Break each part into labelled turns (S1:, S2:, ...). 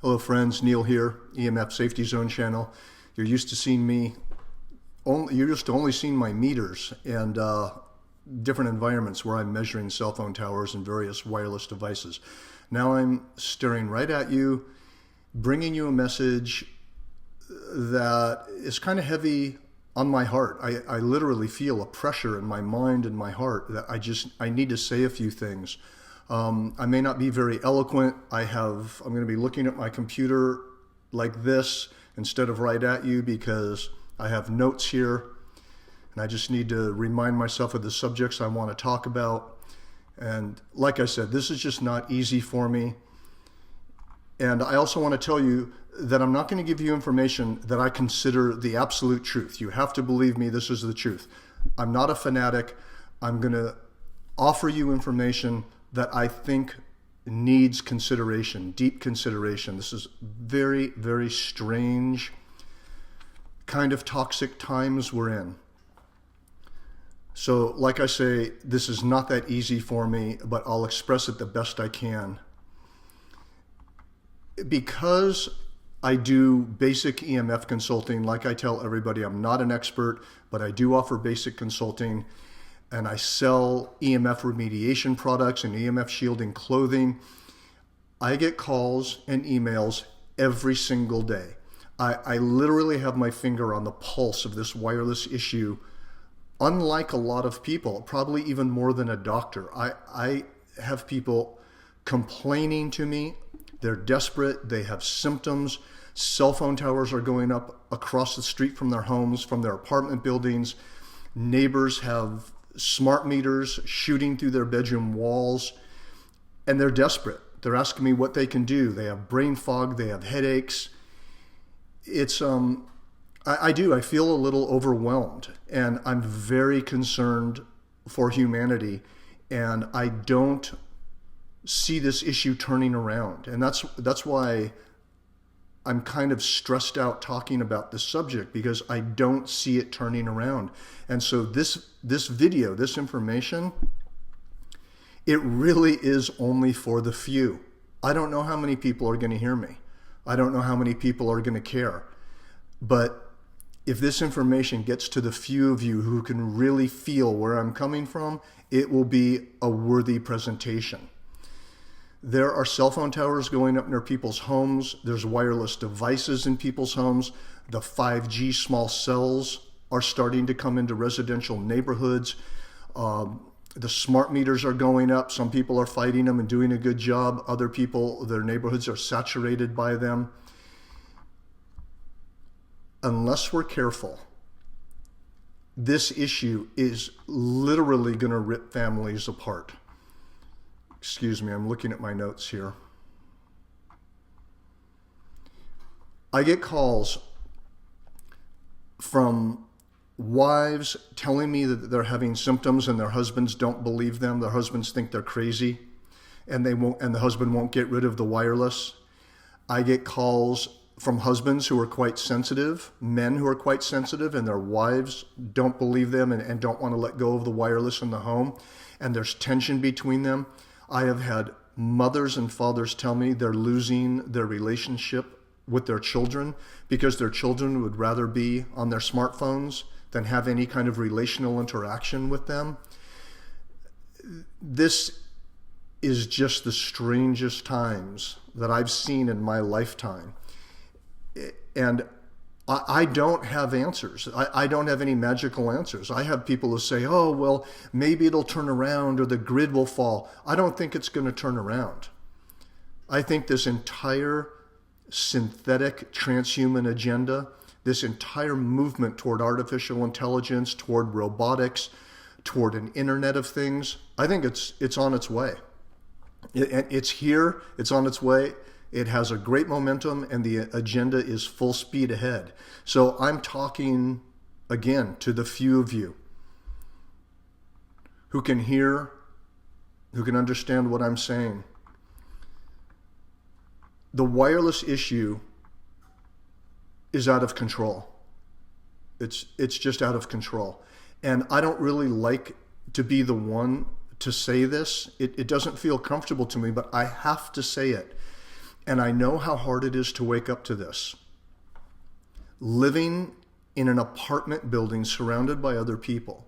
S1: Hello friends, Neil here, EMF Safety Zone channel. You're used to seeing me, you're used to only seeing my meters and different environments where I'm measuring cell phone towers and various wireless devices. Now I'm staring right at you, bringing you a message that is kind of heavy on my heart. I literally feel a pressure in my mind and my heart that I need to say a few things. I may not be very eloquent. I'm going to be looking at my computer like this instead of right at you because I have notes here and I just need to remind myself of the subjects I want to talk about. And like I said, this is just not easy for me. And I also want to tell you that I'm not going to give you information that I consider the absolute truth. You have to believe me, this is the truth. I'm not a fanatic. I'm going to offer you information that I think needs consideration, deep consideration. This is very, very strange kind of toxic times we're in. So like I say, this is not that easy for me, but I'll express it the best I can. Because I do basic EMF consulting, like I tell everybody, I'm not an expert, but I do offer basic consulting. And I sell EMF remediation products and EMF shielding clothing. I get calls and emails every single day. I literally have my finger on the pulse of this wireless issue, unlike a lot of people, probably even more than a doctor. I have people complaining to me. They're desperate. They have symptoms. Cell phone towers are going up across the street from their homes, from their apartment buildings. Neighbors have smart meters shooting through their bedroom walls, and they're desperate. They're asking me what they can do. They have brain fog, they have headaches. It's I feel a little overwhelmed, and I'm very concerned for humanity, and I don't see this issue turning around. And that's why I'm kind of stressed out talking about this subject, because I don't see it turning around. And so this video, this information, it really is only for the few. I don't know how many people are going to hear me. I don't know how many people are going to care. But if this information gets to the few of you who can really feel where I'm coming from, it will be a worthy presentation. There are cell phone towers going up near people's homes. There's wireless devices in people's homes. The 5G small cells are starting to come into residential neighborhoods. The smart meters are going up. Some people are fighting them and doing a good job. Other people, their neighborhoods are saturated by them. Unless we're careful, this issue is literally going to rip families apart. Excuse me, I'm looking at my notes here. I get calls from wives telling me that they're having symptoms and their husbands don't believe them. Their husbands think they're crazy, and the husband won't get rid of the wireless. I get calls from husbands who are quite sensitive, men who are quite sensitive, and their wives don't believe them and don't want to let go of the wireless in the home, and there's tension between them. I have had mothers and fathers tell me they're losing their relationship with their children because their children would rather be on their smartphones than have any kind of relational interaction with them. This is just the strangest times that I've seen in my lifetime. And I don't have answers. I don't have any magical answers. I have people who say, oh, well, maybe it'll turn around or the grid will fall. I don't think it's going to turn around. I think this entire synthetic transhuman agenda, this entire movement toward artificial intelligence, toward robotics, toward an internet of things, I think it's on its way. It's here, it's on its way. It has a great momentum, and the agenda is full speed ahead. So I'm talking, again, to the few of you who can hear, who can understand what I'm saying. The wireless issue is out of control. It's just out of control. And I don't really like to be the one to say this. It doesn't feel comfortable to me, but I have to say it. And I know how hard it is to wake up to this. Living in an apartment building surrounded by other people,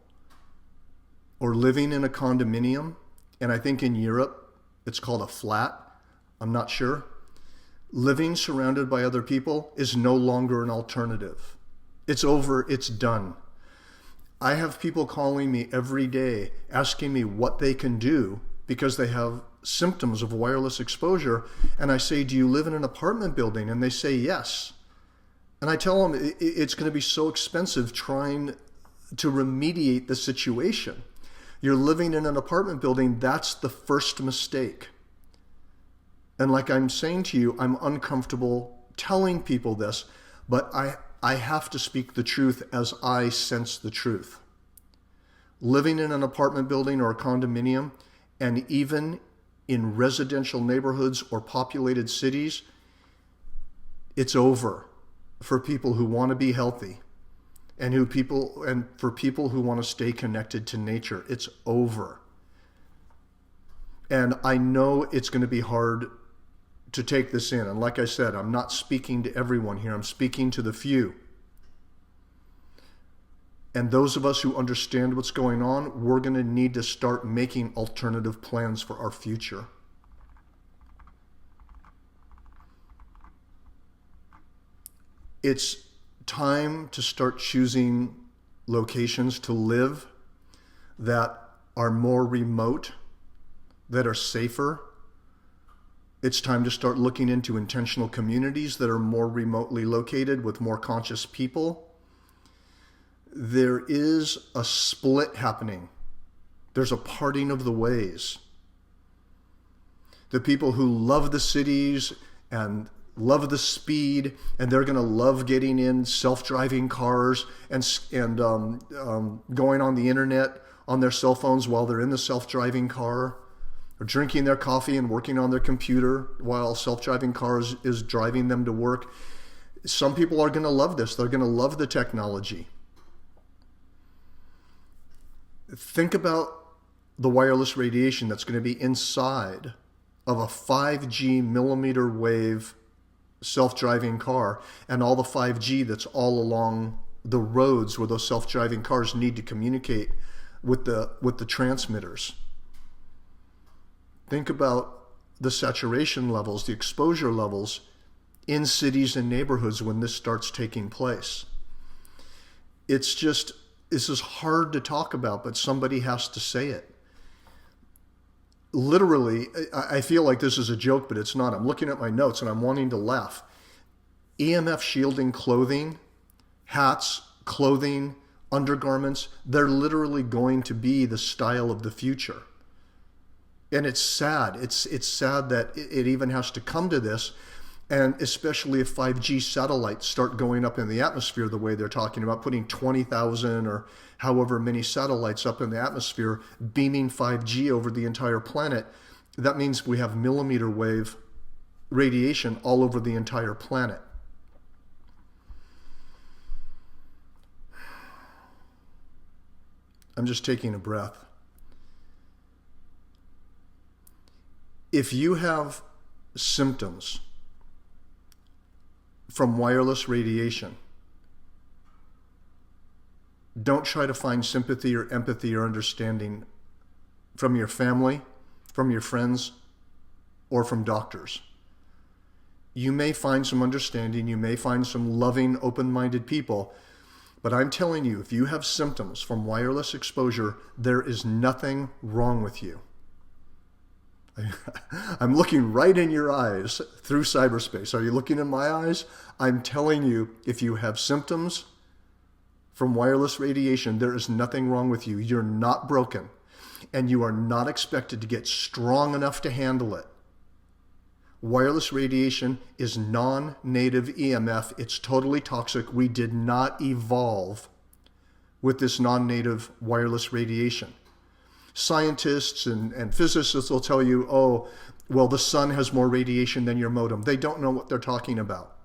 S1: or living in a condominium, and I think in Europe it's called a flat, I'm not sure. Living surrounded by other people is no longer an alternative. It's over, it's done. I have people calling me every day asking me what they can do because they have symptoms of wireless exposure. And I say, do you live in an apartment building? And they say yes. And I tell them it's going to be so expensive trying to remediate the situation. You're living in an apartment building, that's the first mistake. And like I'm saying to you, I'm uncomfortable telling people this, but I have to speak the truth as I sense the truth. Living in an apartment building or a condominium, and even in residential neighborhoods or populated cities, it's over for people who want to be healthy and for people who want to stay connected to nature. It's over. And I know it's going to be hard to take this in. And like I said, I'm not speaking to everyone here. I'm speaking to the few. And those of us who understand what's going on, we're going to need to start making alternative plans for our future. It's time to start choosing locations to live that are more remote, that are safer. It's time to start looking into intentional communities that are more remotely located with more conscious people. There is a split happening. There's a parting of the ways. The people who love the cities and love the speed, and they're going to love getting in self-driving cars and going on the internet on their cell phones while they're in the self-driving car, or drinking their coffee and working on their computer while self-driving cars is driving them to work. Some people are going to love this. They're going to love the technology. Think about the wireless radiation that's going to be inside of a 5G millimeter wave self-driving car, and all the 5G that's all along the roads where those self-driving cars need to communicate with the transmitters. Think about the saturation levels, the exposure levels in cities and neighborhoods when this starts taking place. This is hard to talk about, but somebody has to say it. Literally, I feel like this is a joke, but it's not. I'm looking at my notes and I'm wanting to laugh. EMF shielding clothing, hats, clothing, undergarments, they're literally going to be the style of the future. And it's sad. It's sad that it even has to come to this, and especially if 5G satellites start going up in the atmosphere the way they're talking about, putting 20,000 or however many satellites up in the atmosphere, beaming 5G over the entire planet. That means we have millimeter wave radiation all over the entire planet. I'm just taking a breath. If you have symptoms from wireless radiation, don't try to find sympathy or empathy or understanding from your family, from your friends, or from doctors. You may find some understanding, you may find some loving, open-minded people, but I'm telling you, if you have symptoms from wireless exposure, there is nothing wrong with you. I'm looking right in your eyes through cyberspace. Are you looking in my eyes? I'm telling you, if you have symptoms from wireless radiation, there is nothing wrong with you. You're not broken, and you are not expected to get strong enough to handle it. Wireless radiation is non-native EMF. It's totally toxic. We did not evolve with this non-native wireless radiation. Scientists and physicists will tell you, oh, well, the sun has more radiation than your modem. They don't know what they're talking about.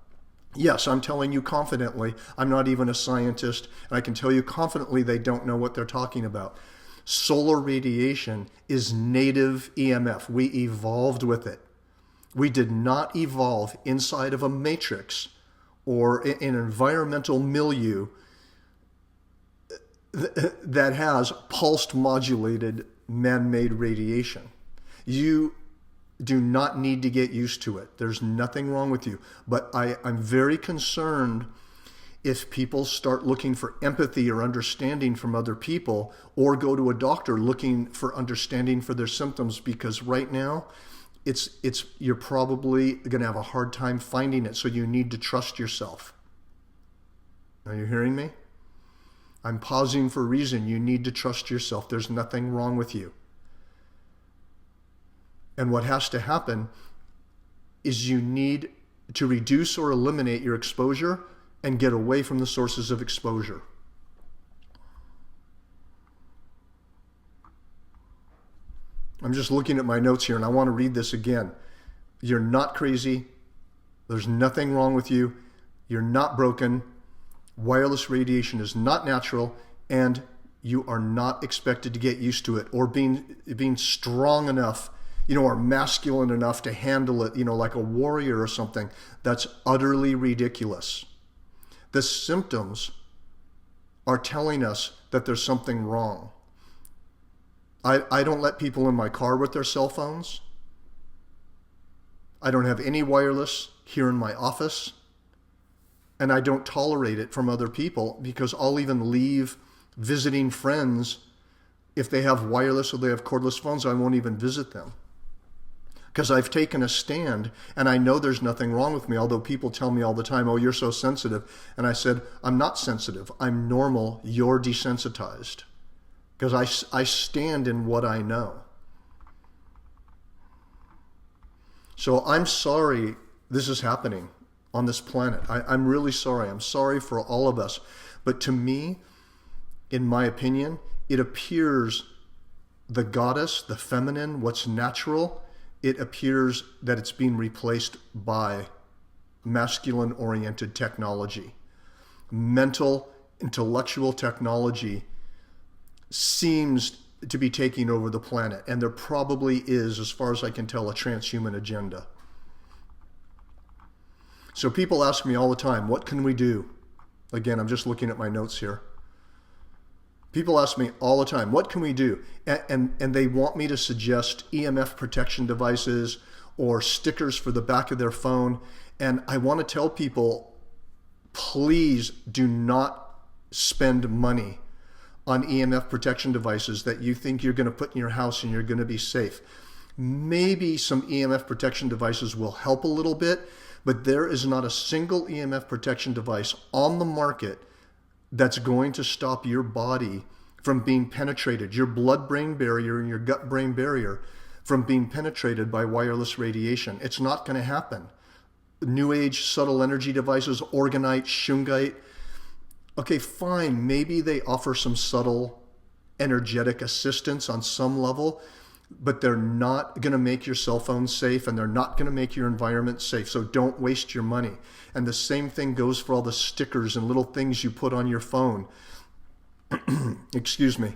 S1: Yes, I'm telling you confidently, I'm not even a scientist, and I can tell you confidently they don't know what they're talking about. Solar radiation is native EMF. We evolved with it. We did not evolve inside of a matrix or an environmental milieu that has pulsed modulated man-made radiation. You do not need to get used to it. There's nothing wrong with you. But I'm very concerned if people start looking for empathy or understanding from other people, or go to a doctor looking for understanding for their symptoms, because right now you're probably going to have a hard time finding it. So you need to trust yourself. Are you hearing me? I'm pausing for a reason. You need to trust yourself. There's nothing wrong with you. And what has to happen is you need to reduce or eliminate your exposure and get away from the sources of exposure. I'm just looking at my notes here and I want to read this again. You're not crazy. There's nothing wrong with you. You're not broken. Wireless radiation is not natural, and you are not expected to get used to it or being strong enough, or masculine enough to handle it, like a warrior or something. That's utterly ridiculous. The symptoms are telling us that there's something wrong. I don't let people in my car with their cell phones. I don't have any wireless here in my office. And I don't tolerate it from other people, because I'll even leave visiting friends if they have wireless or they have cordless phones. I won't even visit them, because I've taken a stand and I know there's nothing wrong with me. Although people tell me all the time, oh, you're so sensitive. And I said, I'm not sensitive. I'm normal. You're desensitized, because I stand in what I know. So I'm sorry this is happening on this planet. I'm really sorry. I'm sorry for all of us. But to me, in my opinion, it appears the goddess, the feminine, what's natural, it appears that it's being replaced by masculine-oriented technology. Mental, intellectual technology seems to be taking over the planet. And there probably is, as far as I can tell, a transhuman agenda. So people ask me all the time, what can we do? Again, I'm just looking at my notes here. People ask me all the time, what can we do? And they want me to suggest EMF protection devices or stickers for the back of their phone. And I want to tell people, please do not spend money on EMF protection devices that you think you're going to put in your house and you're going to be safe. Maybe some EMF protection devices will help a little bit, but there is not a single EMF protection device on the market that's going to stop your body from being penetrated, your blood-brain barrier and your gut-brain barrier from being penetrated by wireless radiation. It's not going to happen. New Age subtle energy devices, orgonite, shungite, okay, fine, maybe they offer some subtle energetic assistance on some level, but they're not going to make your cell phone safe, and they're not going to make your environment safe. So don't waste your money. And the same thing goes for all the stickers and little things you put on your phone. Excuse me.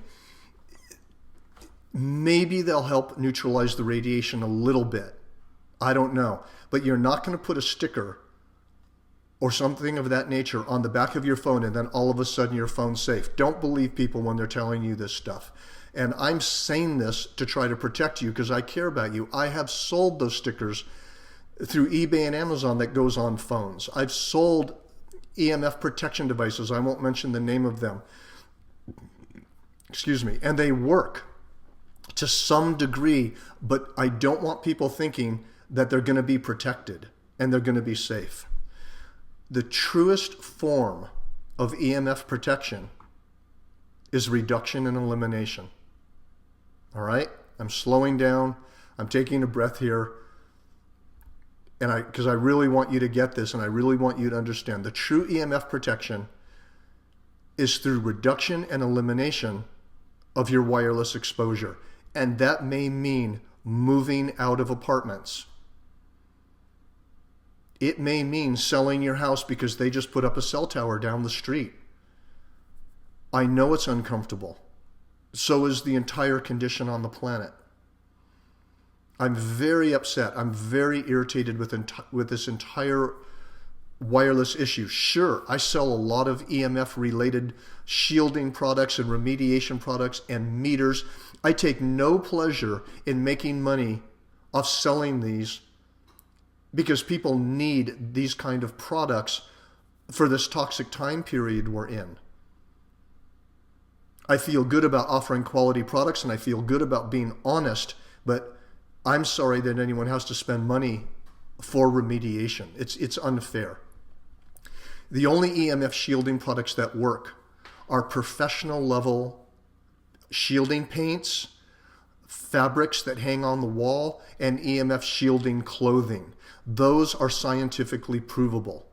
S1: Maybe they'll help neutralize the radiation a little bit. I don't know. But you're not going to put a sticker or something of that nature on the back of your phone and then all of a sudden your phone's safe. Don't believe people when they're telling you this stuff. And I'm saying this to try to protect you because I care about you. I have sold those stickers through eBay and Amazon that goes on phones. I've sold EMF protection devices. I won't mention the name of them. Excuse me. And they work to some degree, but I don't want people thinking that they're going to be protected and they're going to be safe. The truest form of EMF protection is reduction and elimination. All right? I'm slowing down. I'm taking a breath here. And because I really want you to get this, and I really want you to understand. The true EMF protection is through reduction and elimination of your wireless exposure. And that may mean moving out of apartments. It may mean selling your house because they just put up a cell tower down the street. I know it's uncomfortable. So is the entire condition on the planet. I'm very upset. I'm very irritated with this entire wireless issue. Sure, I sell a lot of EMF related shielding products and remediation products and meters. I take no pleasure in making money off selling these because people need these kind of products for this toxic time period we're in. I feel good about offering quality products and I feel good about being honest, but I'm sorry that anyone has to spend money for remediation. It's unfair. The only EMF shielding products that work are professional level shielding paints, fabrics that hang on the wall, and EMF shielding clothing. Those are scientifically provable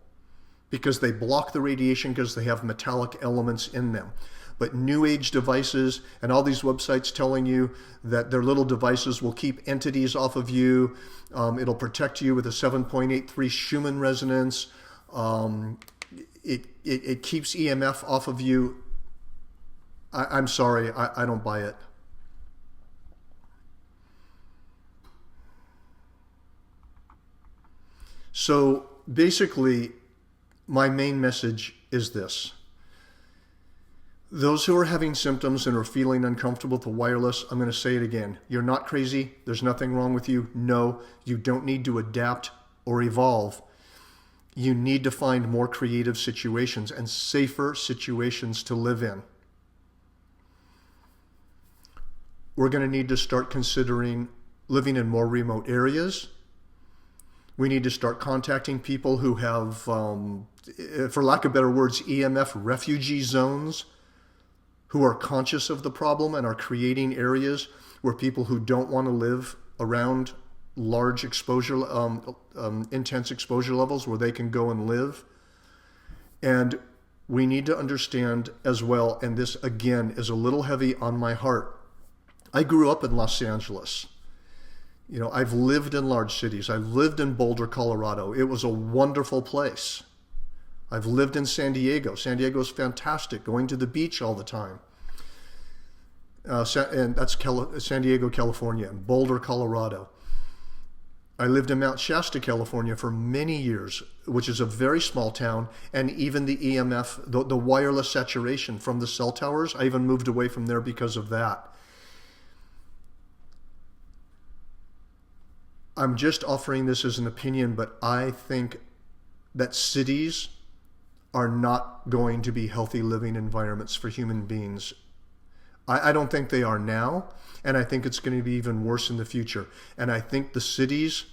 S1: because they block the radiation because they have metallic elements in them. But new age devices and all these websites telling you that their little devices will keep entities off of you, it'll protect you with a 7.83 Schumann resonance, it keeps EMF off of you. I'm sorry, I don't buy it. So basically, my main message is this. Those who are having symptoms and are feeling uncomfortable with the wireless, I'm going to say it again. You're not crazy. There's nothing wrong with you. No, you don't need to adapt or evolve. You need to find more creative situations and safer situations to live in. We're going to need to start considering living in more remote areas. We need to start contacting people who have, for lack of better words, EMF refugee zones, who are conscious of the problem and are creating areas where people who don't want to live around large exposure, intense exposure levels, where they can go and live. And we need to understand as well, and this again is a little heavy on my heart. I grew up in Los Angeles. You know, I've lived in large cities. I've lived in Boulder, Colorado. It was a wonderful place. I've lived in San Diego. San Diego is fantastic, going to the beach all the time. And that's San Diego, California, and Boulder, Colorado. I lived in Mount Shasta, California for many years, which is a very small town, and even the EMF, the wireless saturation from the cell towers, I even moved away from there because of that. I'm just offering this as an opinion, but I think that cities are not going to be healthy living environments for human beings. I don't think they are now, and I think it's going to be even worse in the future. And I think the cities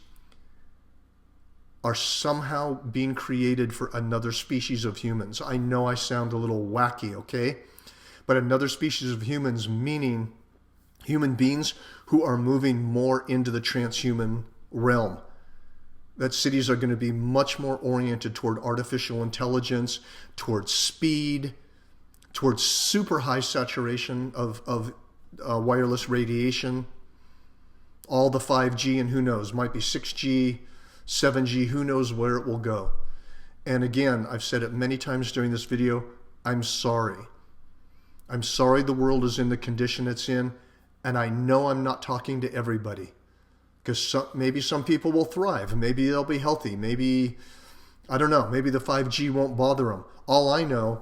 S1: are somehow being created for another species of humans. I know I sound a little wacky, okay? But another species of humans, meaning human beings who are moving more into the transhuman realm. That cities are going to be much more oriented toward artificial intelligence, towards speed, towards super high saturation of wireless radiation, all the 5G, and who knows, might be 6G, 7G, who knows where it will go. And again, I've said it many times during this video, I'm sorry. I'm sorry the world is in the condition it's in, and I know I'm not talking to everybody. Because maybe some people will thrive, maybe they'll be healthy, maybe, I don't know, maybe the 5G won't bother them. All I know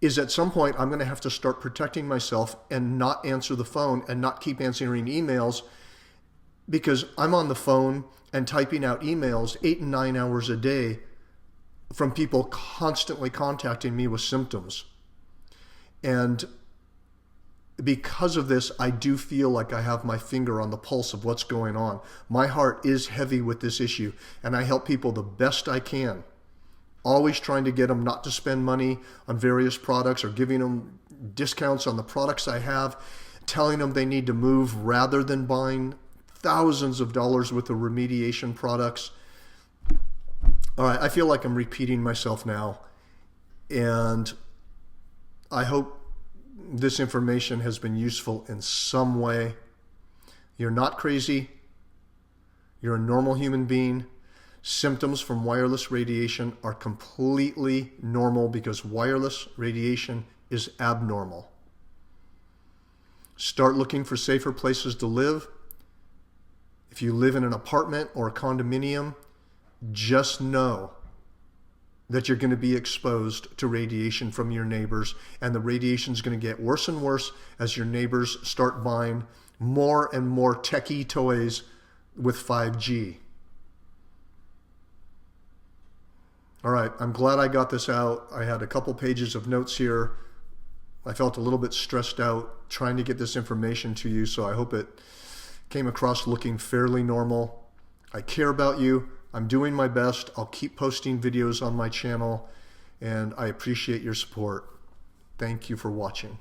S1: is at some point I'm going to have to start protecting myself and not answer the phone and not keep answering emails, because I'm on the phone and typing out emails 8 and 9 hours a day from people constantly contacting me with symptoms. And because of this, I do feel like I have my finger on the pulse of what's going on. My heart is heavy with this issue, and I help people the best I can. Always trying to get them not to spend money on various products or giving them discounts on the products I have, telling them they need to move rather than buying thousands of dollars worth of remediation products. All right, I feel like I'm repeating myself now, and I hope this information has been useful in some way. You're not crazy. You're a normal human being. Symptoms from wireless radiation are completely normal because wireless radiation is abnormal. Start looking for safer places to live. If you live in an apartment or a condominium, just know that you're going to be exposed to radiation from your neighbors, and the radiation is going to get worse and worse as your neighbors start buying more and more techie toys with 5G. All right, I'm glad I got this out. I had a couple pages of notes here. I felt a little bit stressed out trying to get this information to you, so I hope it came across looking fairly normal. I care about you. I'm doing my best. I'll keep posting videos on my channel, and I appreciate your support. Thank you for watching.